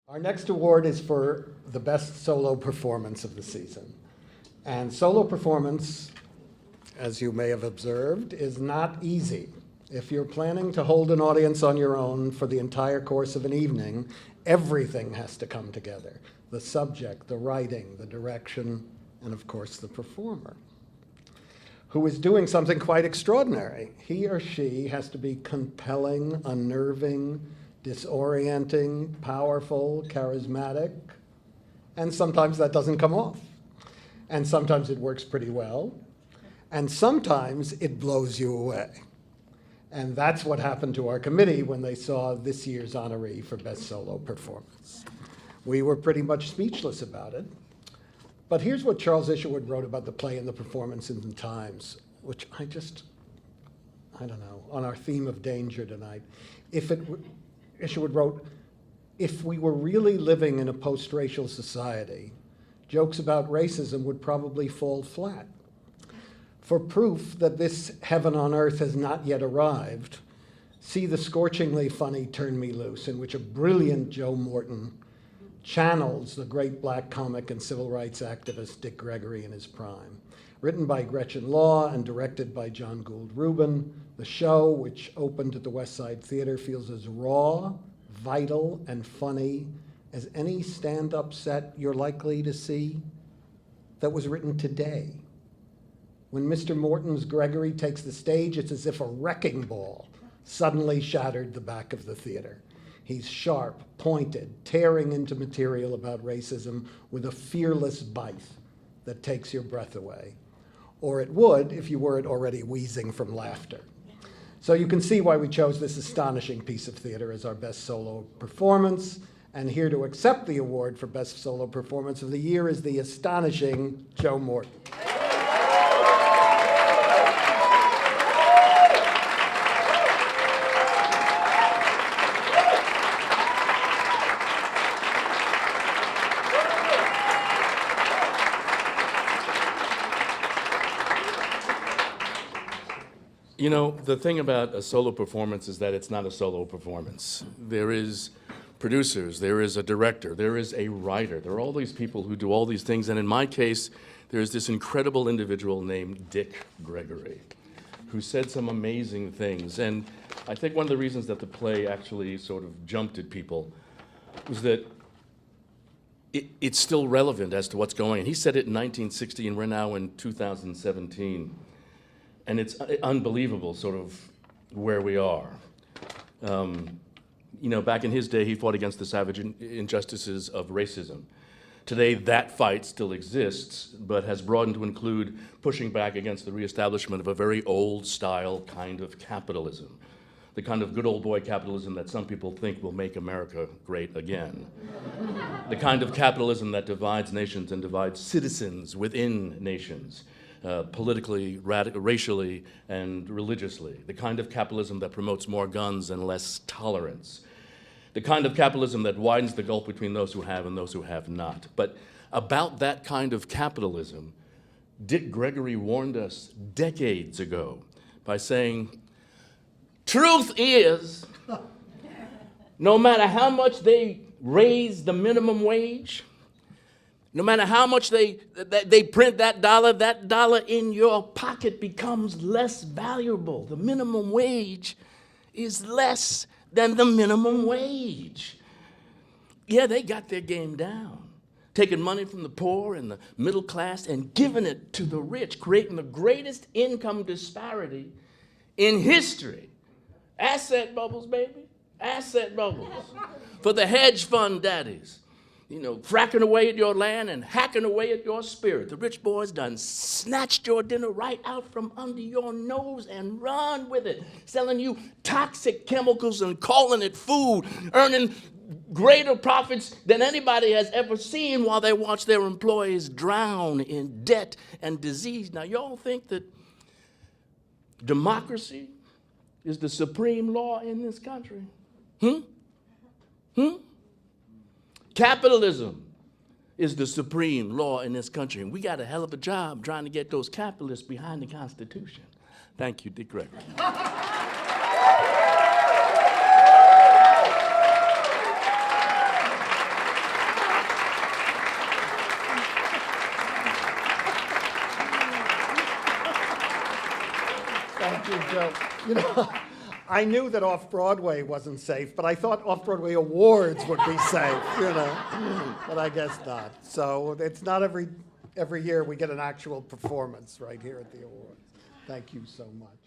Our next award is for the best solo performance of the season. And solo performance, as you may have observed, is not easy. If you're planning to hold an audience on your own for the entire course of an evening, everything has to come together. The subject, the writing, the direction, and of course the performer, who is doing something quite extraordinary. He or she has to be compelling, unnerving, disorienting, powerful, charismatic, and sometimes that doesn't come off. And sometimes it works pretty well, and sometimes it blows you away. And that's what happened to our committee when they saw this year's honoree for Best Solo Performance. We were pretty much speechless about it. But here's what Charles Isherwood wrote about the play and the performance in the Times, which I don't know, on our theme of danger tonight. Isherwood wrote, "If we were really living in a post-racial society, jokes about racism would probably fall flat. For proof that this heaven on earth has not yet arrived, see the scorchingly funny Turn Me Loose, in which a brilliant Joe Morton channels the great black comic and civil rights activist Dick Gregory in his prime. Written by Gretchen Law and directed by John Gould Rubin, the show, which opened at the West Side Theater, feels as raw, vital, and funny as any stand-up set you're likely to see that was written today. When Mr. Morton's Gregory takes the stage, it's as if a wrecking ball suddenly shattered the back of the theater. He's sharp, pointed, tearing into material about racism with a fearless bite that takes your breath away. Or it would if you weren't already wheezing from laughter. So you can see why we chose this astonishing piece of theater as our best solo performance. And here to accept the award for Best Solo Performance of the Year is the astonishing Joe Morton." You know, the thing about a solo performance is that it's not a solo performance. There is producers, there is a director, there is a writer. There are all these people who do all these things, and in my case, there's this incredible individual named Dick Gregory, who said some amazing things. And I think one of the reasons that the play actually sort of jumped at people was that it's still relevant as to what's going on. He said it in 1960, and we're now in 2017. And it's unbelievable, sort of, where we are. You know, back in his day, he fought against the savage injustices of racism. Today, that fight still exists, but has broadened to include pushing back against the reestablishment of a very old-style kind of capitalism, the kind of good old boy capitalism that some people think will make America great again. The kind of capitalism that divides nations and divides citizens within nations. Politically, racially, and religiously. The kind of capitalism that promotes more guns and less tolerance. The kind of capitalism that widens the gulf between those who have and those who have not. But about that kind of capitalism, Dick Gregory warned us decades ago by saying, "Truth is, no matter how much they raise the minimum wage, no matter how much they print that dollar in your pocket becomes less valuable. The minimum wage is less than the minimum wage." Yeah, they got their game down, taking money from the poor and the middle class and giving it to the rich, creating the greatest income disparity in history. Asset bubbles, baby, asset bubbles for the hedge fund daddies. You know, fracking away at your land and hacking away at your spirit. The rich boys done snatched your dinner right out from under your nose and run with it, selling you toxic chemicals and calling it food, earning greater profits than anybody has ever seen while they watch their employees drown in debt and disease. Now, y'all think that democracy is the supreme law in this country? Capitalism is the supreme law in this country, and we got a hell of a job trying to get those capitalists behind the Constitution. Thank you, Dick Gregory. Thank you, Joe. You know, I knew that Off Broadway wasn't safe, but I thought Off Broadway awards would be safe, you know, but I guess not. So it's not every year we get an actual performance right here at the awards. Thank you so much.